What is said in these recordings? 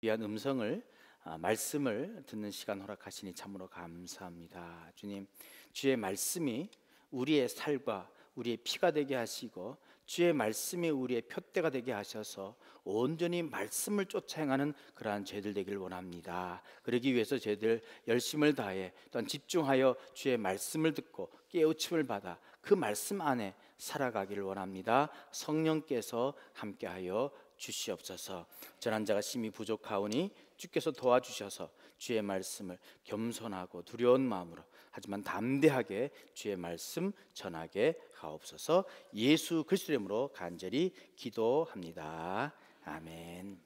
귀한 말씀을 듣는 시간 허락하시니 참으로 감사합니다. 주님, 주의 말씀이 우리의 살과 우리의 피가 되게 하시고 주의 말씀이 우리의 표대가 되게 하셔서 온전히 말씀을 쫓아 행하는 그러한 죄들 되길 원합니다. 그러기 위해서 저희들 열심을 다해 또한 집중하여 주의 말씀을 듣고 깨우침을 받아 그 말씀 안에 살아가기를 원합니다. 성령께서 함께하여 주시옵소서. 전한 자가 심히 부족하오니 주께서 도와주셔서 주의 말씀을 겸손하고 두려운 마음으로 하지만 담대하게 주의 말씀 전하게 하옵소서. 예수 그리스도의 이름으로 간절히 기도합니다. 아멘.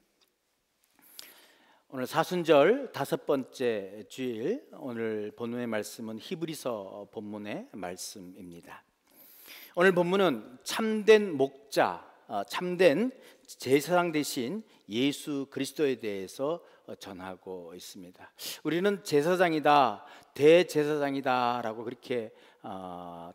오늘 사순절 5번째 주일, 오늘 본문의 말씀은 히브리서 본문의 말씀입니다. 오늘 본문은 참된 목자, 참된 제사장 대신 예수 그리스도에 대해서 전하고 있습니다. 우리는 제사장이다, 대제사장이다 라고 그렇게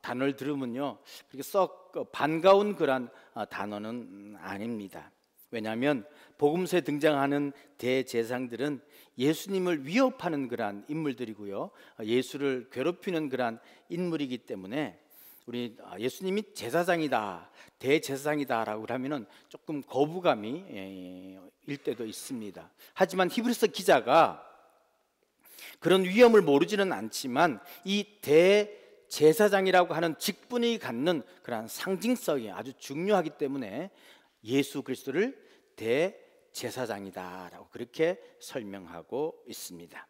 단어를 들으면요, 그렇게 썩 반가운 그런 단어는 아닙니다. 왜냐하면 복음서에 등장하는 대제사장들은 예수님을 위협하는 그러한 인물들이고요, 예수를 괴롭히는 그러한 인물이기 때문에 우리 예수님이 제사장이다, 대제사장이다 라고 하면은 조금 거부감이 일 때도 있습니다. 하지만 히브리서 기자가 그런 위험을 모르지는 않지만 이 대제사장이라고 하는 직분이 갖는 그런 상징성이 아주 중요하기 때문에 예수 그리스도를 대제사장이다 라고 그렇게 설명하고 있습니다.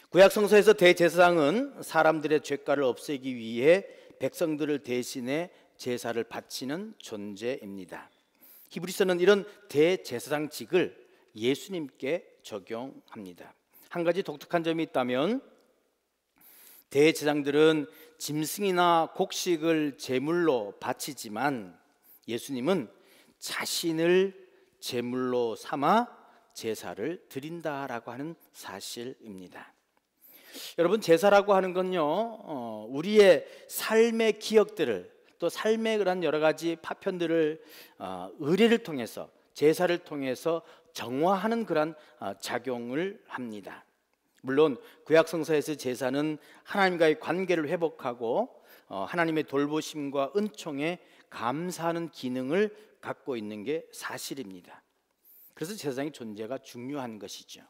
구약 성서에서 대제사장은 사람들의 죄가를 없애기 위해 백성들을 대신해 제사를 바치는 존재입니다. 히브리서는 이런 대제사장직을 예수님께 적용합니다. 한 가지 독특한 점이 있다면 대제사장들은 짐승이나 곡식을 제물로 바치지만 예수님은 자신을 제물로 삼아 제사를 드린다라고 하는 사실입니다. 여러분, 제사라고 하는 건요, 우리의 삶의 기억들을, 또 삶의 그런 여러 가지 파편들을 의례를 통해서, 제사를 통해서 정화하는 그런 작용을 합니다. 물론 구약 성서에서 제사는 하나님과의 관계를 회복하고 하나님의 돌보심과 은총에 감사하는 기능을 갖고 있는 게 사실입니다. 그래서 제사장의 존재가 중요한 것이죠.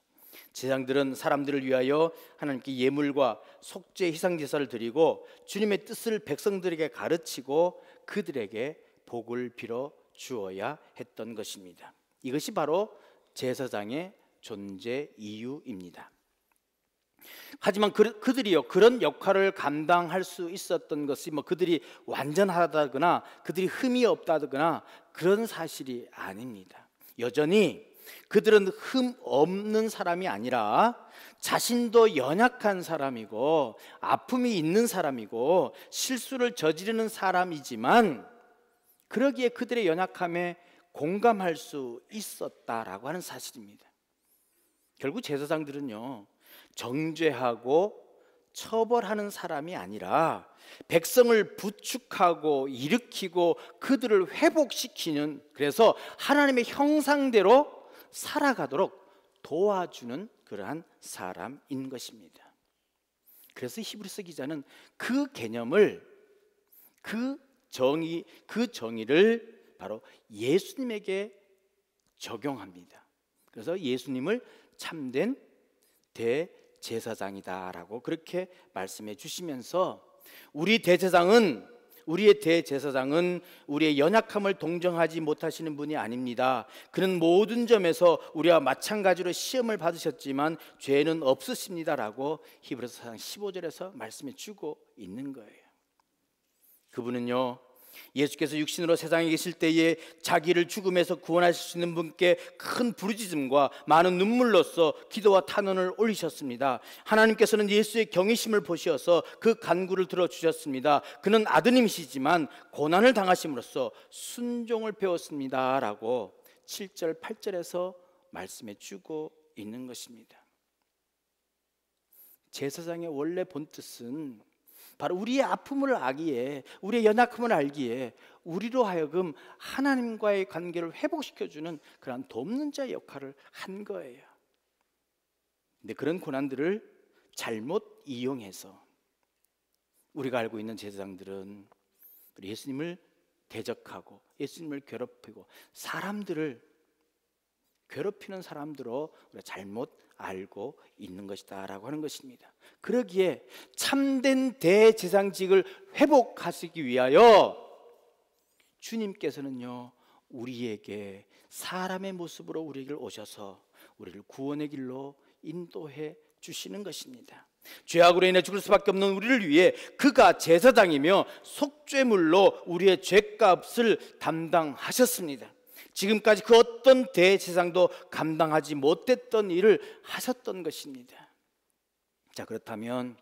제사장들은 사람들을 위하여 하나님께 예물과 속죄 희생 제사를 드리고 주님의 뜻을 백성들에게 가르치고 그들에게 복을 빌어 주어야 했던 것입니다. 이것이 바로 제사장의 존재 이유입니다. 하지만 그들이요, 그런 역할을 감당할 수 있었던 것이 그들이 완전하다거나 그들이 흠이 없다거나 그런 사실이 아닙니다. 여전히 그들은 흠 없는 사람이 아니라 자신도 연약한 사람이고 아픔이 있는 사람이고 실수를 저지르는 사람이지만 그러기에 그들의 연약함에 공감할 수 있었다라고 하는 사실입니다. 결국 제사장들은요, 정죄하고 처벌하는 사람이 아니라 백성을 부축하고 일으키고 그들을 회복시키는, 그래서 하나님의 형상대로 살아가도록 도와주는 그러한 사람인 것입니다. 그래서 히브리서 기자는 그 개념을, 그 정의를 바로 예수님에게 적용합니다. 그래서 예수님을 참된 대제사장이다라고 그렇게 말씀해 주시면서 우리의 대제사장은 우리의 연약함을 동정하지 못하시는 분이 아닙니다. 그는 모든 점에서 우리와 마찬가지로 시험을 받으셨지만 죄는 없으십니다라고 히브리서 4장 15절에서 말씀해 주고 있는 거예요. 그분은요, 예수께서 육신으로 세상에 계실 때에 자기를 죽음에서 구원하실 수 있는 분께 큰 부르짖음과 많은 눈물로써 기도와 탄원을 올리셨습니다. 하나님께서는 예수의 경외심을 보시어서 그 간구를 들어주셨습니다. 그는 아드님이시지만 고난을 당하심으로써 순종을 배웠습니다 라고 7절 8절에서 말씀해 주고 있는 것입니다. 제사장의 원래 본뜻은 바로 우리의 아픔을 알기에, 우리의 연약함을 알기에 우리로 하여금 하나님과의 관계를 회복시켜주는 그런 돕는 자의 역할을 한 거예요. 근데 그런 고난들을 잘못 이용해서 우리가 알고 있는 제사장들은 우리 예수님을 대적하고 예수님을 괴롭히고 사람들을 괴롭히는 사람들로 우리가 잘못 알고 있는 것이다 라고 하는 것입니다. 그러기에 참된 대제사장직을 회복하시기 위하여 주님께서는요, 우리에게 사람의 모습으로 우리에게 오셔서 우리를 구원의 길로 인도해 주시는 것입니다. 죄악으로 인해 죽을 수밖에 없는 우리를 위해 그가 제사장이며 속죄물로 우리의 죄값을 담당하셨습니다. 지금까지 그 어떤 대제사장도 감당하지 못했던 일을 하셨던 것입니다. 자, 그렇다면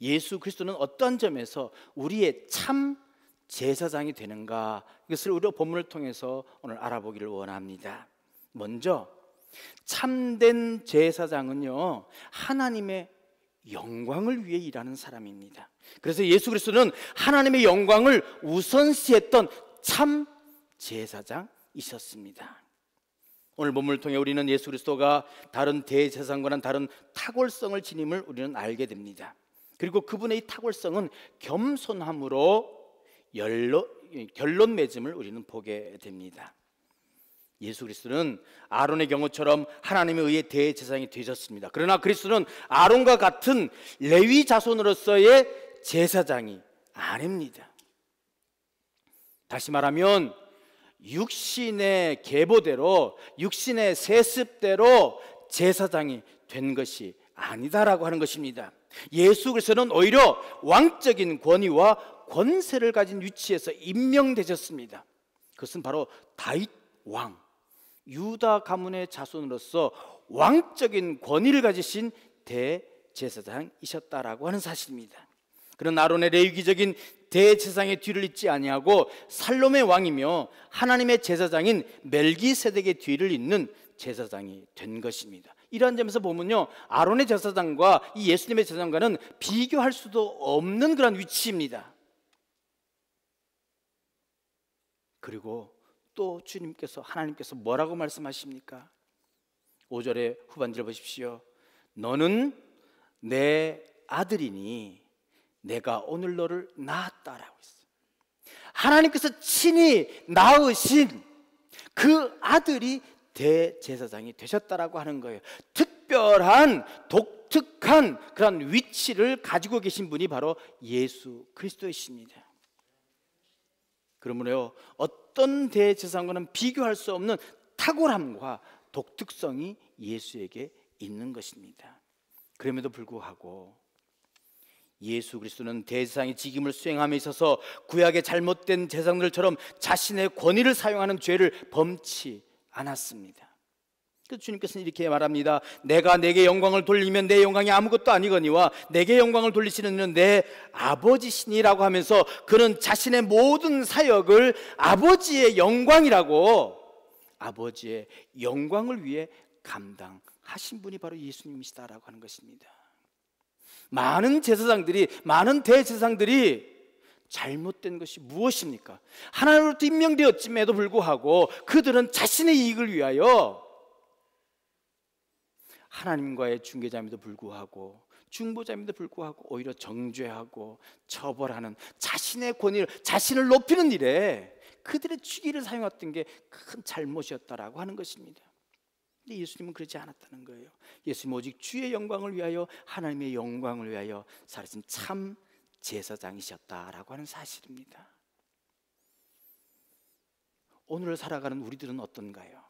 예수 그리스도는 어떤 점에서 우리의 참 제사장이 되는가, 이것을 우리 본문을 통해서 오늘 알아보기를 원합니다. 먼저 참된 제사장은요, 하나님의 영광을 위해 일하는 사람입니다. 그래서 예수 그리스도는 하나님의 영광을 우선시했던 참 제사장이셨습니다. 오늘 본문을 통해 우리는 예수 그리스도가 다른 대제사장과는 다른 탁월성을 지님을 우리는 알게 됩니다. 그리고 그분의 이 탁월성은 겸손함으로 결론 맺음을 우리는 보게 됩니다. 예수 그리스도는 아론의 경우처럼 하나님에 의해 대제사장이 되셨습니다. 그러나 그리스도는 아론과 같은 레위 자손으로서의 제사장이 아닙니다. 다시 말하면 육신의 계보대로, 육신의 세습대로 제사장이 된 것이 아니다라고 하는 것입니다. 예수 그리스도는 오히려 왕적인 권위와 권세를 가진 위치에서 임명되셨습니다. 그것은 바로 다윗 왕, 유다 가문의 자손으로서 왕적인 권위를 가지신 대제사장이셨다라고 하는 사실입니다. 그런 아론의 레위기적인 대제사장의 뒤를 잇지 아니하고 살롬의 왕이며 하나님의 제사장인 멜기세덱의 뒤를 잇는 제사장이 된 것입니다. 이러한 점에서 보면요, 아론의 제사장과 이 예수님의 제사장과는 비교할 수도 없는 그런 위치입니다. 그리고 또 주님께서, 하나님께서 뭐라고 말씀하십니까? 5절의 후반절 보십시오. 너는 내 아들이니 내가 오늘 너를 낳았다라고 했어요. 하나님께서 친히 낳으신 그 아들이 대제사장이 되셨다라고 하는 거예요. 특별한 독특한 그런 위치를 가지고 계신 분이 바로 예수 그리스도이십니다. 그러므로 어떤 대제사장과는 비교할 수 없는 탁월함과 독특성이 예수에게 있는 것입니다. 그럼에도 불구하고 예수 그리스도는 대제사장의 직임을 수행함에 있어서 구약의 잘못된 제사장들처럼 자신의 권위를 사용하는 죄를 범치 않았습니다. 그래서 주님께서는 이렇게 말합니다. 내가 내게 영광을 돌리면 내 영광이 아무것도 아니거니와 내게 영광을 돌리시는 이는 내 아버지시니라고 하면서 그는 자신의 모든 사역을 아버지의 영광이라고, 아버지의 영광을 위해 감당하신 분이 바로 예수님이시다라고 하는 것입니다. 많은 제사장들이, 많은 대제사장들이 잘못된 것이 무엇입니까? 하나님으로부터 임명되었음에도 불구하고 그들은 자신의 이익을 위하여 하나님과의 중개자임에도 불구하고, 중보자임에도 불구하고 오히려 정죄하고 처벌하는 자신의 권위를, 자신을 높이는 일에 그들의 chức위를 사용했던 게 큰 잘못이었다라고 하는 것입니다. 근데 예수님은 그러지 않았다는 거예요. 예수님은 오직 주의 영광을 위하여, 하나님의 영광을 위하여 살아신 참 제사장이셨다라고 하는 사실입니다. 오늘을 살아가는 우리들은 어떤가요?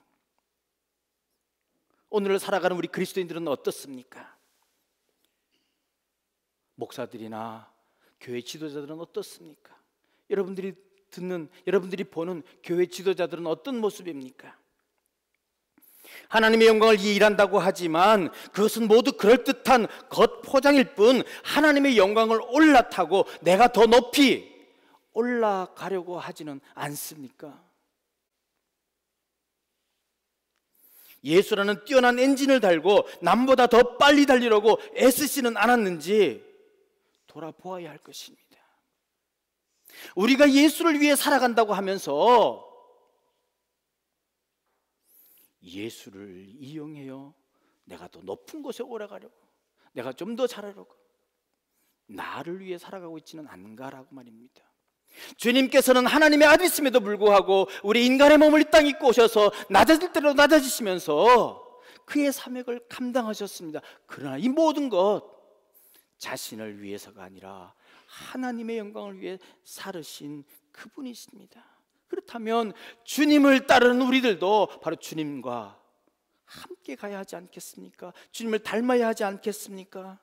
오늘을 살아가는 우리 그리스도인들은 어떻습니까? 목사들이나 교회 지도자들은 어떻습니까? 여러분들이 듣는, 여러분들이 보는 교회 지도자들은 어떤 모습입니까? 하나님의 영광을 위해 일한다고 하지만 그것은 모두 그럴듯한 겉포장일 뿐 하나님의 영광을 올라타고 내가 더 높이 올라가려고 하지는 않습니까? 예수라는 뛰어난 엔진을 달고 남보다 더 빨리 달리려고 애쓰지는 않았는지 돌아보아야 할 것입니다. 우리가 예수를 위해 살아간다고 하면서 예수를 이용해요 내가 더 높은 곳에 오라가려고, 내가 좀 더 잘하려고, 나를 위해 살아가고 있지는 않은가라고 말입니다. 주님께서는 하나님의 아들이심에도 불구하고 우리 인간의 몸을 이 땅에 입고 오셔서 낮아질 대로 낮아지시면서 그의 사명을 감당하셨습니다. 그러나 이 모든 것 자신을 위해서가 아니라 하나님의 영광을 위해 살으신 그분이십니다. 그렇다면 주님을 따르는 우리들도 바로 주님과 함께 가야 하지 않겠습니까? 주님을 닮아야 하지 않겠습니까?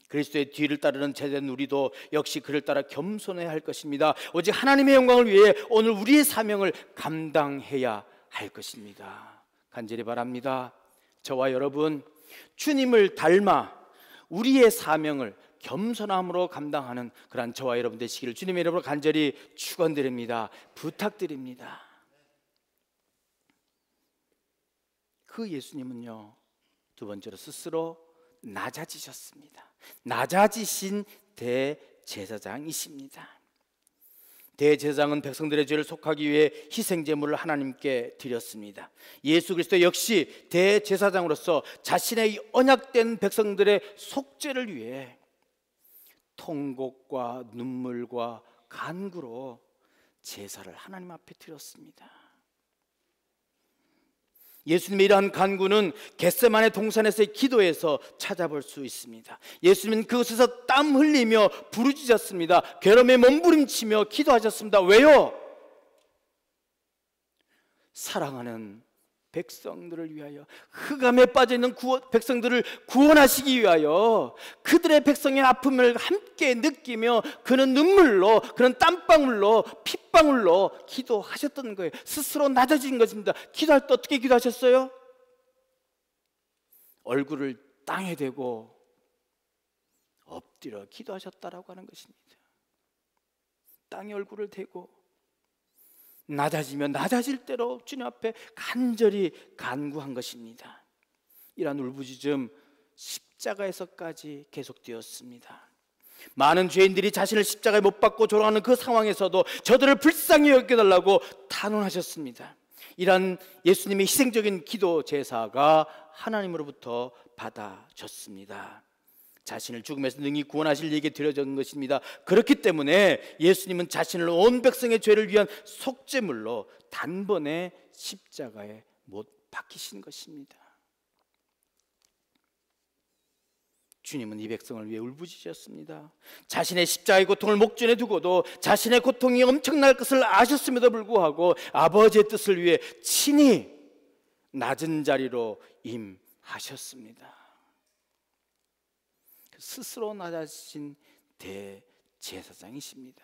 그리스도의 뒤를 따르는 제자된 우리도 역시 그를 따라 겸손해야 할 것입니다. 오직 하나님의 영광을 위해 오늘 우리의 사명을 감당해야 할 것입니다. 간절히 바랍니다. 저와 여러분, 주님을 닮아 우리의 사명을 겸손함으로 감당하는 그러한 저와 여러분 되시기를 주님의 이름으로 간절히 축원드립니다. 부탁드립니다. 그 예수님은요, 두 번째로 스스로 낮아지셨습니다. 낮아지신 대제사장이십니다. 대제사장은 백성들의 죄를 속하기 위해 희생제물을 하나님께 드렸습니다. 예수 그리스도 역시 대제사장으로서 자신의 언약된 백성들의 속죄를 위해 통곡과 눈물과 간구로 제사를 하나님 앞에 드렸습니다. 예수님의 이러한 간구는 겟세마네 동산에서의 기도에서 찾아볼 수 있습니다. 예수님은 그곳에서 땀 흘리며 부르짖었습니다. 괴로움에 몸부림치며 기도하셨습니다. 왜요? 사랑하는 백성들을 위하여, 흑암에 빠져있는 백성들을 구원하시기 위하여 그들의 백성의 아픔을 함께 느끼며 그는 눈물로, 그는 땀방울로, 핏방울로 기도하셨던 거예요. 스스로 낮아진 것입니다. 기도할 때 어떻게 기도하셨어요? 얼굴을 땅에 대고 엎드려 기도하셨다라고 하는 것입니다. 땅에 얼굴을 대고 낮아지면 낮아질 대로 주님 앞에 간절히 간구한 것입니다. 이러한 울부짖음 십자가에서까지 계속되었습니다. 많은 죄인들이 자신을 십자가에 못 박고 돌아가는 그 상황에서도 저들을 불쌍히 여겨달라고 탄원하셨습니다. 이러한 예수님의 희생적인 기도 제사가 하나님으로부터 받아졌습니다. 자신을 죽음에서 능히 구원하실 이에게 드려진 것입니다. 그렇기 때문에 예수님은 자신을 온 백성의 죄를 위한 속죄물로 단번에 십자가에 못 박히신 것입니다. 주님은 이 백성을 위해 울부짖으셨습니다. 자신의 십자가의 고통을 목전에 두고도 자신의 고통이 엄청날 것을 아셨음에도 불구하고 아버지의 뜻을 위해 친히 낮은 자리로 임하셨습니다. 스스로 낮아지신 대제사장이십니다.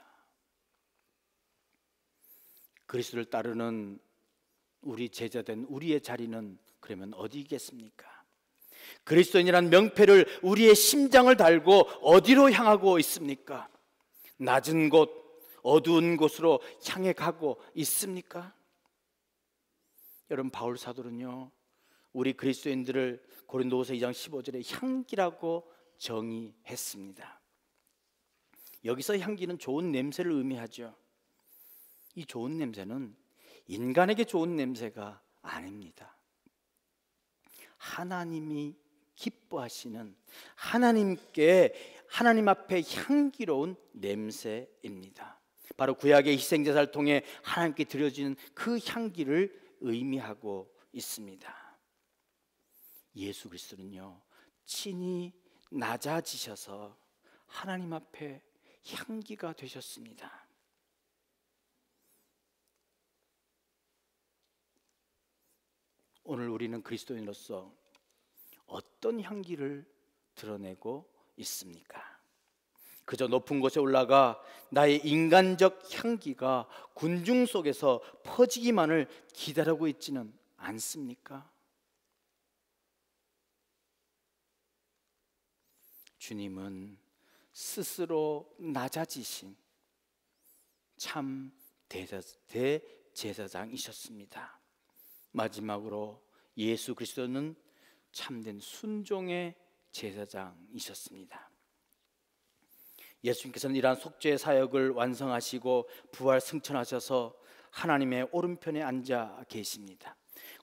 그리스도를 따르는 우리 제자된 우리의 자리는 그러면 어디겠습니까? 그리스도인이란 명패를 우리의 심장을 달고 어디로 향하고 있습니까? 낮은 곳, 어두운 곳으로 향해 가고 있습니까? 여러분, 바울 사도는요, 우리 그리스도인들을 고린도후서 2장 15절에 향기라고 정의했습니다. 여기서 향기는 좋은 냄새를 의미하죠. 이 좋은 냄새는 인간에게 좋은 냄새가 아닙니다. 하나님이 기뻐하시는, 하나님 앞에 향기로운 냄새입니다. 바로 구약의 희생제사를 통해 하나님께 드려지는 그 향기를 의미하고 있습니다. 예수 그리스도는요, 친히 낮아지셔서 하나님 앞에 향기가 되셨습니다. 오늘 우리는 그리스도인으로서 어떤 향기를 드러내고 있습니까? 그저 높은 곳에 올라가 나의 인간적 향기가 군중 속에서 퍼지기만을 기다리고 있지는 않습니까? 주님은 스스로 낮아지신 참 대제사장이셨습니다. 마지막으로 예수 그리스도는 참된 순종의 제사장이셨습니다. 예수님께서는 이러한 속죄의 사역을 완성하시고 부활 승천하셔서 하나님의 오른편에 앉아 계십니다.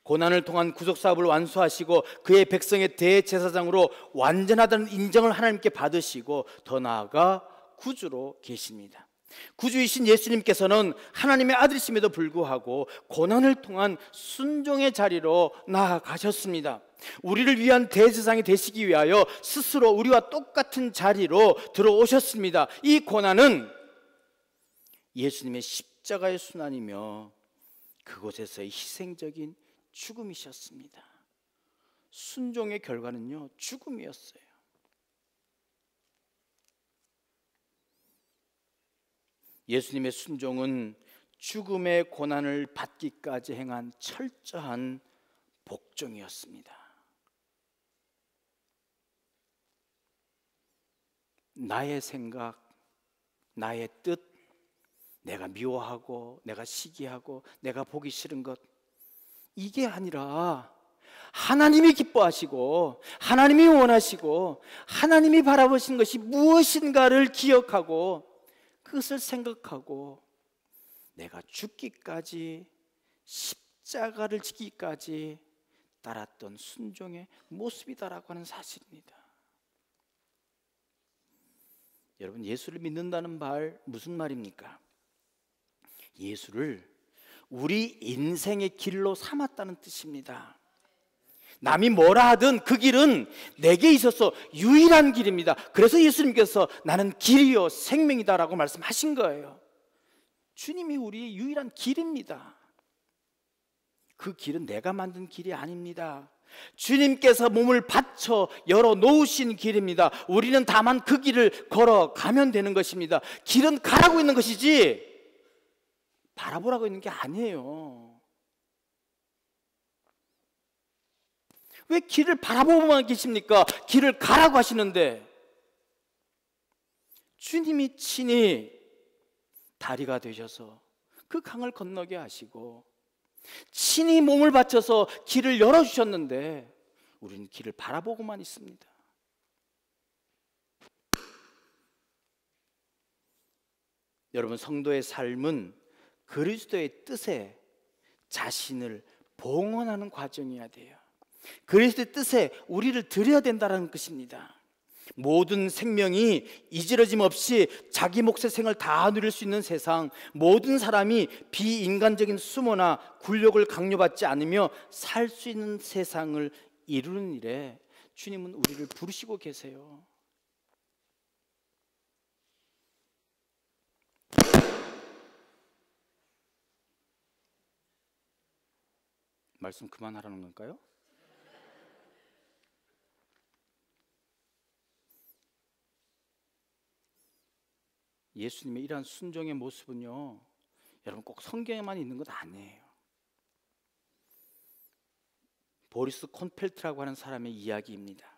고난을 통한 구속 사업을 완수하시고 그의 백성의 대제사장으로 완전하다는 인정을 하나님께 받으시고 더 나아가 구주로 계십니다. 구주이신 예수님께서는 하나님의 아들이심에도 불구하고 고난을 통한 순종의 자리로 나아가셨습니다. 우리를 위한 대제사장이 되시기 위하여 스스로 우리와 똑같은 자리로 들어오셨습니다. 이 고난은 예수님의 십자가의 순환이며 그곳에서의 희생적인 죽음이셨습니다. 순종의 결과는요, 죽음이었어요. 예수님의 순종은 죽음의 고난을 받기까지 행한 철저한 복종이었습니다. 나의 생각, 나의 뜻, 내가 미워하고 내가 시기하고 내가 보기 싫은 것, 이게 아니라 하나님이 기뻐하시고 하나님이 원하시고 하나님이 바라보신 것이 무엇인가를 기억하고 그것을 생각하고 내가 죽기까지, 십자가를 지기까지 따랐던 순종의 모습이다라고 하는 사실입니다. 여러분, 예수를 믿는다는 말 무슨 말입니까? 예수를 우리 인생의 길로 삼았다는 뜻입니다. 남이 뭐라 하든 그 길은 내게 있어서 유일한 길입니다. 그래서 예수님께서 나는 길이요 생명이다라고 말씀하신 거예요. 주님이 우리의 유일한 길입니다. 그 길은 내가 만든 길이 아닙니다. 주님께서 몸을 바쳐 열어 놓으신 길입니다. 우리는 다만 그 길을 걸어가면 되는 것입니다. 길은 가라고 있는 것이지 바라보라고 있는 게 아니에요. 왜 길을 바라보고만 계십니까? 길을 가라고 하시는데 주님이 친히 다리가 되셔서 그 강을 건너게 하시고 친히 몸을 바쳐서 길을 열어주셨는데 우리는 길을 바라보고만 있습니다. 여러분, 성도의 삶은 그리스도의 뜻에 자신을 봉헌하는 과정이어야 돼요. 그리스도의 뜻에 우리를 드려야 된다는 것입니다. 모든 생명이 이지러짐 없이 자기 몫의 생을 다 누릴 수 있는 세상, 모든 사람이 비인간적인 수모나 굴욕을 강요받지 않으며 살 수 있는 세상을 이루는 일에 주님은 우리를 부르시고 계세요. 말씀 그만하라는 걸까요? 예수님의 이러한 순종의 모습은요, 여러분 꼭 성경에만 있는 것 아니에요. 보리스 콘펠트라고 하는 사람의 이야기입니다.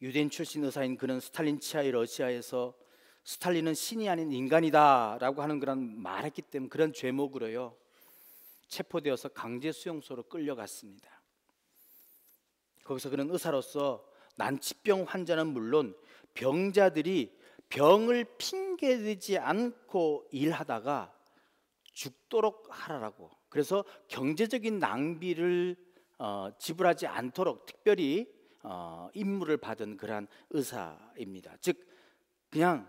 유대인 출신 의사인 그는 스탈린 치하의 러시아에서 스탈린은 신이 아닌 인간이다 라고 하는 그런 말했기 때문에 그런 죄목으로요 체포되어서 강제 수용소로 끌려갔습니다. 거기서 그는 의사로서 난치병 환자는 물론 병자들이 병을 핑계대지 않고 일하다가 죽도록 하라고, 그래서 경제적인 낭비를 지불하지 않도록 특별히 임무를 받은 그러한 의사입니다. 즉 그냥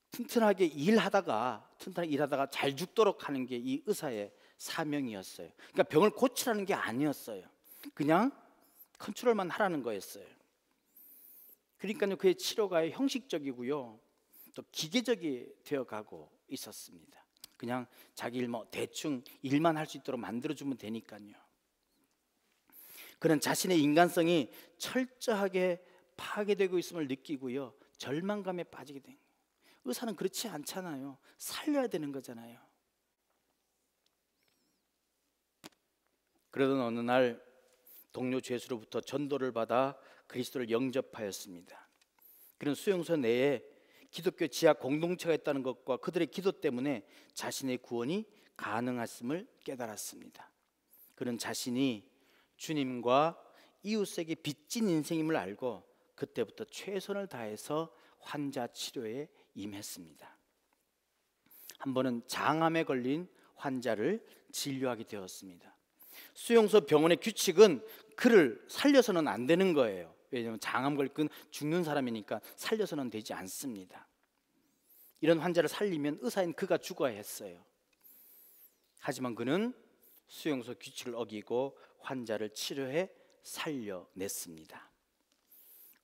튼튼하게 일하다가 잘 죽도록 하는 게 이 의사의 사명이었어요. 그러니까 병을 고치라는 게 아니었어요. 그냥 컨트롤만 하라는 거였어요. 그러니까요 그의 치료가 형식적이고요 또 기계적이 되어가고 있었습니다. 그냥 자기 일 대충 일만 할 수 있도록 만들어주면 되니까요. 그는 자신의 인간성이 철저하게 파괴되고 있음을 느끼고요 절망감에 빠지게 된 거예요. 의사는 그렇지 않잖아요. 살려야 되는 거잖아요. 그러던 어느 날 동료 죄수로부터 전도를 받아 그리스도를 영접하였습니다. 그는 수용소 내에 기독교 지하 공동체가 있다는 것과 그들의 기도 때문에 자신의 구원이 가능했음을 깨달았습니다. 그는 자신이 주님과 이웃에게 빚진 인생임을 알고 그때부터 최선을 다해서 환자 치료에 임했습니다. 한 번은 장암에 걸린 환자를 진료하게 되었습니다. 수용소 병원의 규칙은 그를 살려서는 안 되는 거예요. 왜냐하면 장암 걸린 죽는 사람이니까 살려서는 되지 않습니다. 이런 환자를 살리면 의사인 그가 죽어야 했어요. 하지만 그는 수용소 규칙을 어기고 환자를 치료해 살려냈습니다.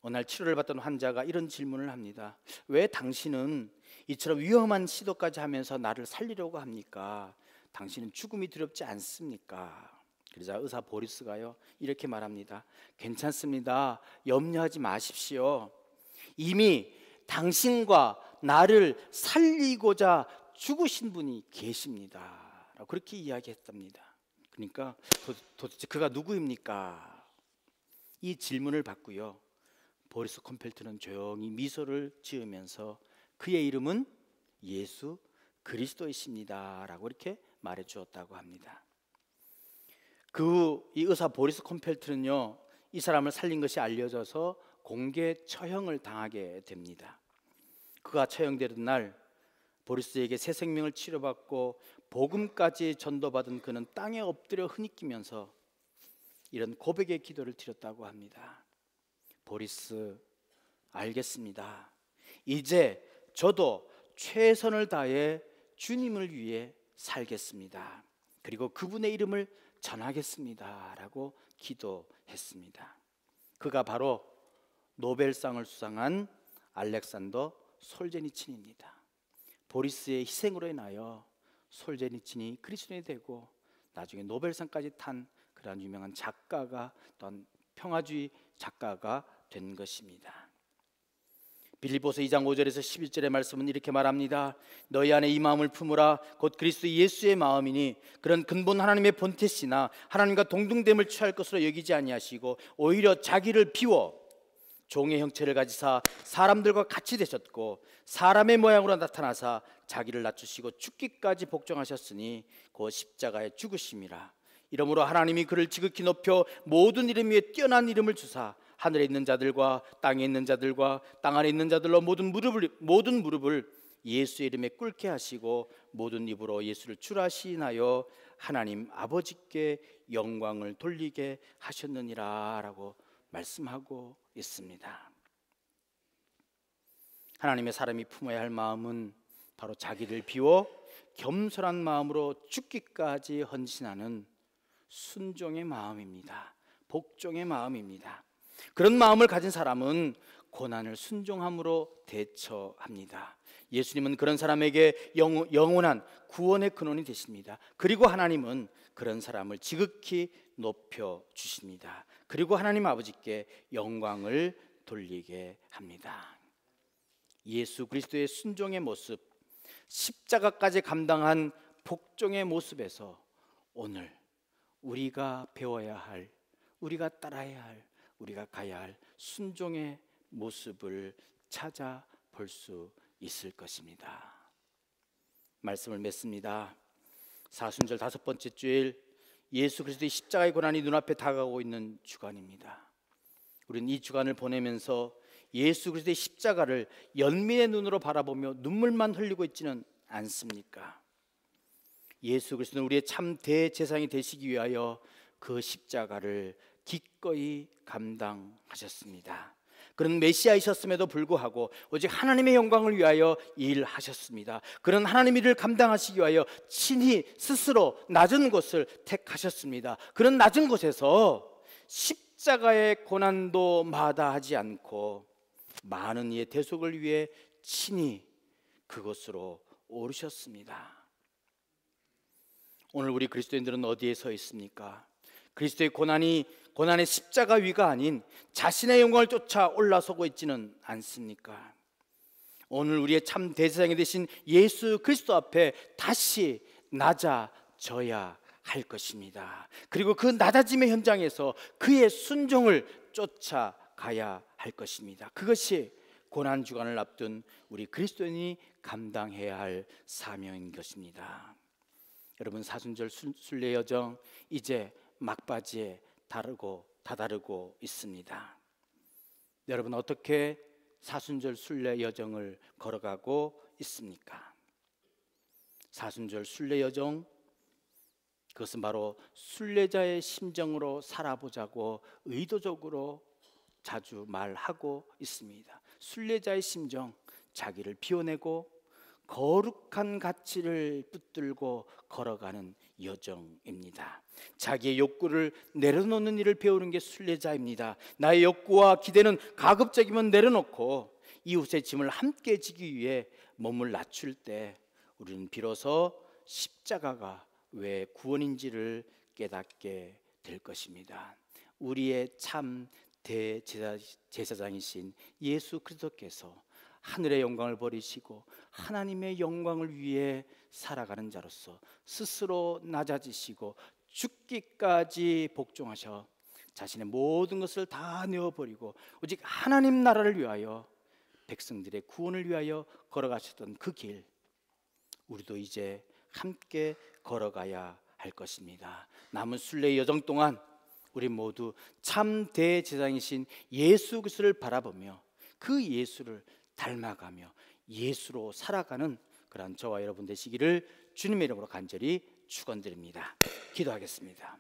어느 날 치료를 받던 환자가 이런 질문을 합니다. 왜 당신은 이처럼 위험한 시도까지 하면서 나를 살리려고 합니까? 당신은 죽음이 두렵지 않습니까? 그러자 의사 보리스가요 이렇게 말합니다. 괜찮습니다. 염려하지 마십시오. 이미 당신과 나를 살리고자 죽으신 분이 계십니다. 라고 그렇게 이야기했답니다. 그러니까 도대체 그가 누구입니까? 이 질문을 받고요 보리스 콤펠트는 조용히 미소를 지으면서 그의 이름은 예수 그리스도이십니다 라고 이렇게 말해 주었다고 합니다. 이 의사 보리스 콤펠트는요 이 사람을 살린 것이 알려져서 공개 처형을 당하게 됩니다. 그가 처형되는 날 보리스에게 새 생명을 치료받고 복음까지 전도받은 그는 땅에 엎드려 흐느끼면서 이런 고백의 기도를 드렸다고 합니다. 보리스, 알겠습니다. 이제 저도 최선을 다해 주님을 위해 살겠습니다. 그리고 그분의 이름을 전하겠습니다 라고 기도했습니다. 그가 바로 노벨상을 수상한 알렉산더 솔제니친입니다. 보리스의 희생으로 인하여 솔제니친이 그리스도인이 되고 나중에 노벨상까지 탄 그러한 유명한 작가가 또한 평화주의 작가가 된 것입니다. 빌립보서 2장 5절에서 11절의 말씀은 이렇게 말합니다. 너희 안에 이 마음을 품으라. 곧 그리스도 예수의 마음이니 그런 근본 하나님의 본태시나 하나님과 동등됨을 취할 것으로 여기지 아니하시고 오히려 자기를 비워 종의 형체를 가지사 사람들과 같이 되셨고 사람의 모양으로 나타나사 자기를 낮추시고 죽기까지 복종하셨으니 곧 십자가에 죽으심이라. 이러므로 하나님이 그를 지극히 높여 모든 이름 위에 뛰어난 이름을 주사 하늘에 있는 자들과 땅에 있는 자들과 땅 아래 있는 자들로 모든 무릎을 예수의 이름에 꿇게 하시고 모든 입으로 예수를 주라 시인하여 하나님 아버지께 영광을 돌리게 하셨느니라 라고 말씀하고 있습니다. 하나님의 사람이 품어야 할 마음은 바로 자기를 비워 겸손한 마음으로 죽기까지 헌신하는 순종의 마음입니다. 복종의 마음입니다. 그런 마음을 가진 사람은 고난을 순종함으로 대처합니다. 예수님은 그런 사람에게 영원한 구원의 근원이 되십니다. 그리고 하나님은 그런 사람을 지극히 높여 주십니다. 그리고 하나님 아버지께 영광을 돌리게 합니다. 예수 그리스도의 순종의 모습, 십자가까지 감당한 복종의 모습에서 오늘 우리가 배워야 할, 우리가 따라야 할, 우리가 가야 할 순종의 모습을 찾아볼 수 있을 것입니다. 말씀을 맺습니다. 사순절 5번째 주일, 예수 그리스도의 십자가의 고난이 눈앞에 다가오고 있는 주간입니다. 우리는 이 주간을 보내면서 예수 그리스도의 십자가를 연민의 눈으로 바라보며 눈물만 흘리고 있지는 않습니까? 예수 그리스도는 우리의 참 대제사장이 되시기 위하여 그 십자가를 기꺼이 감당하셨습니다. 그런 메시아이셨음에도 불구하고 오직 하나님의 영광을 위하여 일하셨습니다. 그런 하나님의 일을 감당하시기 위하여 친히 스스로 낮은 곳을 택하셨습니다. 그런 낮은 곳에서 십자가의 고난도 마다하지 않고 많은 이의 대속을 위해 친히 그곳으로 오르셨습니다. 오늘 우리 그리스도인들은 어디에 서 있습니까? 그리스도의 고난의 십자가 위가 아닌 자신의 영광을 쫓아 올라서고 있지는 않습니까? 오늘 우리의 참 대제사장이 되신 예수 그리스도 앞에 다시 낮아져야 할 것입니다. 그리고 그 낮아짐의 현장에서 그의 순종을 쫓아가야 할 것입니다. 그것이 고난 주간을 앞둔 우리 그리스도인이 감당해야 할 사명인 것입니다. 여러분, 사순절 순례 여정 이제 막바지에 다다르고 있습니다. 여러분, 어떻게 사순절 순례 여정을 걸어가고 있습니까? 사순절 순례 여정, 그것은 바로 순례자의 심정으로 살아보자고 의도적으로 자주 말하고 있습니다. 순례자의 심정, 자기를 비워내고 거룩한 가치를 붙들고 걸어가는 여정입니다. 자기의 욕구를 내려놓는 일을 배우는 게 순례자입니다. 나의 욕구와 기대는 가급적이면 내려놓고 이웃의 짐을 함께 지기 위해 몸을 낮출 때 우리는 비로소 십자가가 왜 구원인지를 깨닫게 될 것입니다. 우리의 참 대제사장이신 예수 그리스도께서 하늘의 영광을 버리시고 하나님의 영광을 위해 살아가는 자로서 스스로 낮아지시고 죽기까지 복종하셔 자신의 모든 것을 다 내어버리고 오직 하나님 나라를 위하여 백성들의 구원을 위하여 걸어가셨던 그 길, 우리도 이제 함께 걸어가야 할 것입니다. 남은 순례 여정 동안 우리 모두 참 대제사장이신 예수 그리스도를 바라보며 그 예수를 닮아가며 예수로 살아가는 그러한 저와 여러분 되시기를 주님의 이름으로 간절히 축원드립니다. 기도하겠습니다.